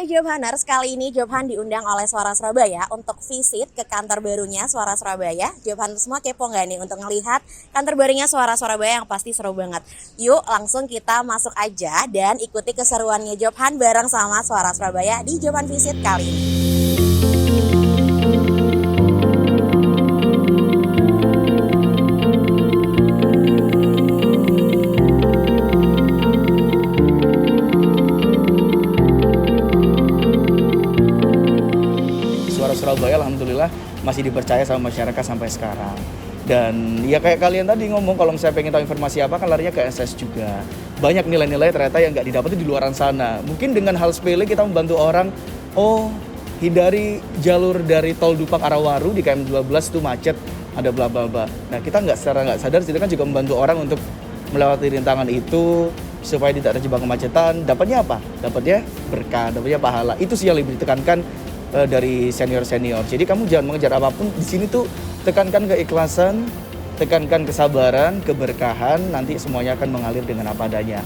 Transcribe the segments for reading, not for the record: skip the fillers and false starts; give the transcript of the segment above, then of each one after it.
Hai Jobhaners, kali ini Jobhan diundang oleh Suara Surabaya untuk visit ke kantor barunya Suara Surabaya. Jobhan semua kepo nggak nih untuk ngelihat kantor barunya Suara Surabaya yang pasti seru banget. Yuk langsung kita masuk aja dan ikuti keseruannya Jobhan bareng sama Suara Surabaya di Jobhan Visit kali ini. Surabaya alhamdulillah masih dipercaya sama masyarakat sampai sekarang. Dan ya kayak kalian tadi ngomong, kalau misalnya pengen tahu informasi apa kan larinya ke SS juga. Banyak nilai-nilai ternyata yang nggak didapat di luaran sana. Mungkin dengan hal sepele kita membantu orang, hindari jalur dari tol Dupak arah Waru di KM 12 itu macet, ada bla bla bla. Nah kita secara nggak sadar itu kan juga membantu orang untuk melewati rintangan itu supaya tidak terjebak kemacetan. Dapatnya apa? Dapatnya berkah, dapatnya pahala. Itu sih yang lebih ditekankan dari senior-senior. Jadi kamu jangan mengejar apapun di sini tuh, tekankan keikhlasan, tekankan kesabaran, keberkahan, nanti semuanya akan mengalir dengan apa adanya.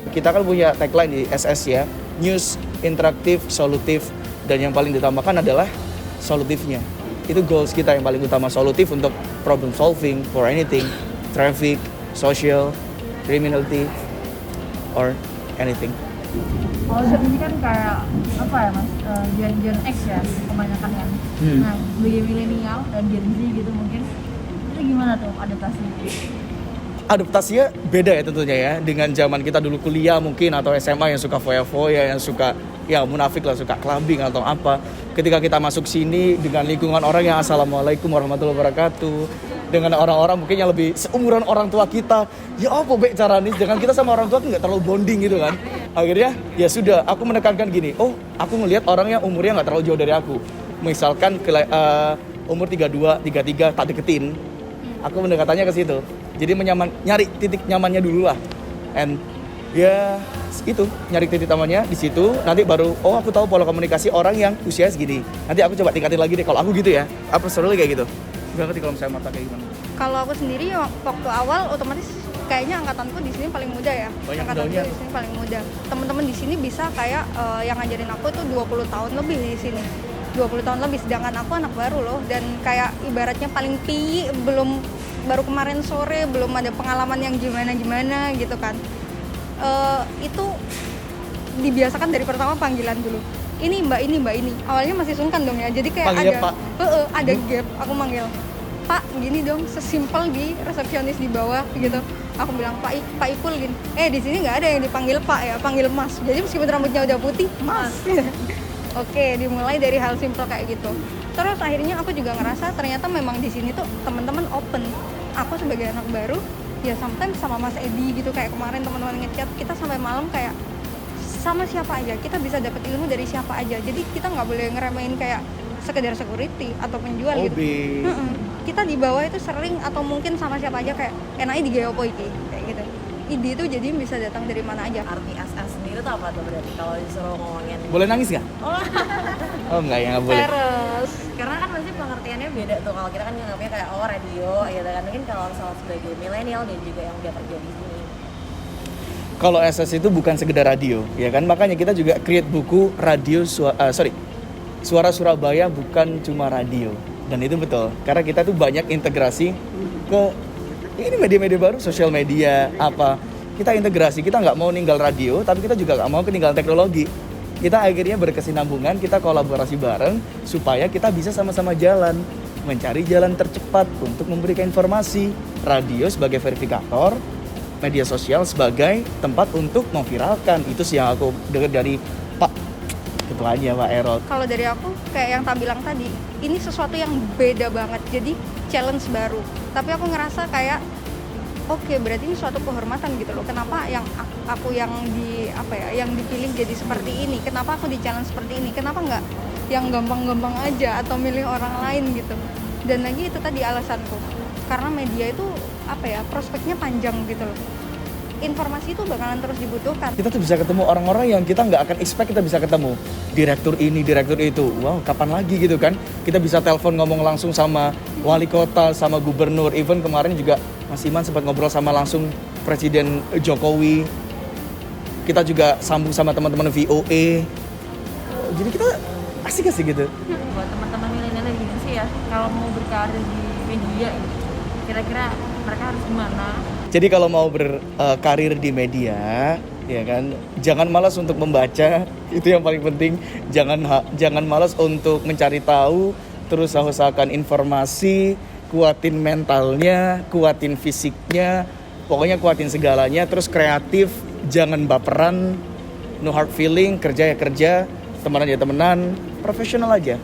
Kita kan punya tagline di SS ya, news, interaktif, solutif, dan yang paling ditambahkan adalah solutifnya. Itu goals kita yang paling utama, solutif untuk problem solving for anything, traffic, social, criminality, or anything. Kalau ini kan kayak apa ya mas, Gen X ya kebanyakan kan. Nah sebagai milenial dan Gen Z gitu mungkin, itu gimana tuh adaptasinya? Adaptasinya beda ya tentunya ya, dengan zaman kita dulu kuliah mungkin atau SMA yang suka foya-foya, yang suka ya munafik lah, suka clubbing atau apa. Ketika kita masuk sini dengan lingkungan orang yang assalamualaikum warahmatullahi wabarakatuh, dengan orang-orang mungkin yang lebih seumuran orang tua kita, ya apa baik caranya, jangan kita sama orang tua nggak terlalu bonding gitu kan. Akhirnya ya sudah, aku menekankan gini, aku ngelihat orang yang umurnya nggak terlalu jauh dari aku, misalkan umur 32, 33 tak deketin, aku mendekatannya ke situ. Jadi nyari titik nyamannya dulu lah, and ya itu nyari titik nyamannya di situ. Nanti baru aku tahu pola komunikasi orang yang usia segini, nanti aku coba tingkatin lagi deh kalau aku gitu ya. Apa seru kayak gitu? Gak ngerti kalau misalnya mata kayak gimana. Kalau aku sendiri waktu awal otomatis kayaknya angkatanku di sini paling muda ya. Banyak angkatanku mudanya. di sini paling muda. Teman-teman di sini bisa kayak yang ngajarin aku tuh 20 tahun lebih di sini. 20 tahun lebih, sedangkan aku anak baru loh, dan kayak ibaratnya paling piyi, baru kemarin sore, belum ada pengalaman yang gimana-gimana gitu kan. Itu dibiasakan dari pertama panggilan dulu. Ini mbak ini. Awalnya masih sungkan dong ya, jadi kayak Panggilnya ada Pak. Ada gap. Aku manggil Pak gini dong, sesimpel di resepsionis di bawah gitu. Aku bilang Pak Ipul gini. Di sini nggak ada yang dipanggil Pak ya, panggil Mas. Jadi meskipun rambutnya udah putih, Mas. Oke, dimulai dari hal simpel kayak gitu. Terus akhirnya aku juga ngerasa ternyata memang di sini tuh teman-teman open. Aku sebagai anak baru, ya sometimes sama Mas Edi gitu, kayak kemarin teman-teman ngechat kita sampai malam kayak sama siapa aja, kita bisa dapat ilmu dari siapa aja. Jadi kita nggak boleh ngeremehin kayak sekedar security atau penjual gitu. Kita di bawah itu sering atau mungkin sama siapa aja kayak enaknya di Geopo iki kayak gitu. Ide itu jadi bisa datang dari mana aja. Arti SS sendiri tuh apa tuh berarti kalau disuruh ngomongin? Boleh nangis nggak? Enggak ya, nggak boleh. Terus, karena kan pasti pengertiannya beda tuh. Kalau kita kan nganggapnya kayak radio gitu kan. Mungkin kalau soal sebagai milenial dan juga yang udah kerja di sini. Kalau SS itu bukan sekedar radio, ya kan? Makanya kita juga create buku radio Suara Surabaya bukan cuma radio. Dan itu betul, karena kita tuh banyak integrasi ke ini media-media baru, sosial media, apa. Kita integrasi, kita nggak mau ninggal radio, tapi kita juga nggak mau ketinggalan teknologi. Kita akhirnya berkesinambungan, kita kolaborasi bareng, supaya kita bisa sama-sama jalan, mencari jalan tercepat untuk memberikan informasi. Radio sebagai verifikator, media sosial sebagai tempat untuk memviralkan. Itu sih yang aku dengar dari Pak Ketuanya, Pak Erol. Kalau dari aku kayak yang tak bilang tadi, ini sesuatu yang beda banget, jadi challenge baru. Tapi aku ngerasa kayak oke, berarti ini suatu kehormatan gitu loh. Kenapa yang aku yang dipilih jadi seperti ini? Kenapa aku di challenge seperti ini? Kenapa nggak yang gampang-gampang aja atau milih orang lain gitu? Dan lagi itu tadi alasanku, karena media itu prospeknya panjang gitu loh. Informasi itu bakalan terus dibutuhkan. Kita tuh bisa ketemu orang-orang yang kita nggak akan expect kita bisa ketemu. Direktur ini, direktur itu. Wow, kapan lagi gitu kan? Kita bisa telepon ngomong langsung sama wali kota, sama gubernur. Even kemarin juga Mas Iman sempat ngobrol sama langsung Presiden Jokowi. kita juga sambung sama teman-teman VOA. Jadi kita asik-asik gitu. Buat teman-teman milenial gini sih ya, kalau mau berkarir di media gitu, kira-kira mereka harus gimana? Jadi kalau mau berkarir di media, ya kan, jangan malas untuk membaca, itu yang paling penting. Jangan malas untuk mencari tahu, terus usahakan informasi, kuatin mentalnya, kuatin fisiknya, pokoknya kuatin segalanya, terus kreatif, jangan baperan, no hard feeling, kerja ya kerja, temenan ya temenan, profesional aja.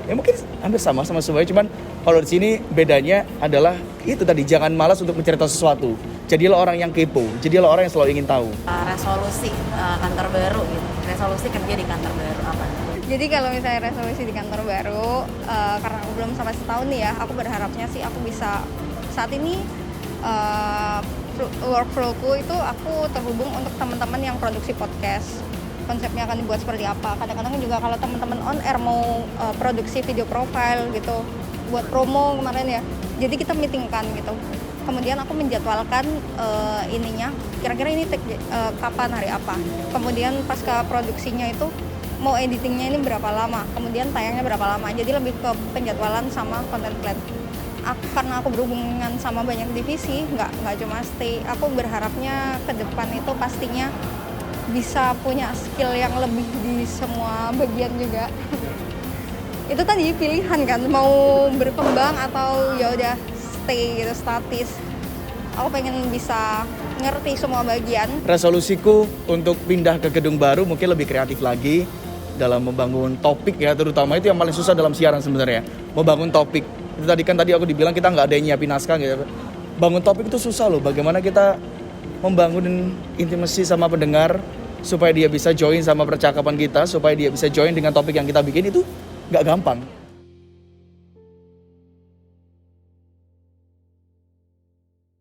Ya mungkin hampir sama semuanya, cuman kalau di sini bedanya adalah itu tadi, jangan malas untuk mencari tahu sesuatu. Jadilah orang yang kepo, jadilah orang yang selalu ingin tahu. Resolusi kantor baru gitu. Resolusi kerja di kantor baru apa? Jadi kalau misalnya resolusi di kantor baru, karena aku belum sampai setahun nih ya, aku berharapnya sih aku bisa saat ini workflowku itu aku terhubung untuk teman-teman yang produksi podcast. Konsepnya akan dibuat seperti apa. Kadang-kadang juga kalau teman-teman on air mau produksi video profile gitu, buat promo kemarin ya. Jadi kita meetingkan gitu. Kemudian aku menjadwalkan ininya, kira-kira ini kapan, hari apa. Kemudian pasca produksinya itu mau editingnya ini berapa lama, kemudian tayangnya berapa lama. Jadi lebih ke penjadwalan sama content plan. Karena aku berhubungan sama banyak divisi, nggak cuma stay. Aku berharapnya ke depan itu pastinya bisa punya skill yang lebih di semua bagian juga. Itu tadi pilihan kan, mau berkembang atau ya udah stay gitu, statis. Aku pengen bisa ngerti semua bagian. Resolusiku untuk pindah ke gedung baru mungkin lebih kreatif lagi dalam membangun topik ya, terutama itu yang paling susah dalam siaran sebenarnya, membangun topik. Itu tadi aku dibilang kita nggak ada yang nyiapin naskah gitu. Bangun topik itu susah loh, bagaimana kita membangun intimasi sama pendengar supaya dia bisa join sama percakapan kita, supaya dia bisa join dengan topik yang kita bikin, itu nggak gampang.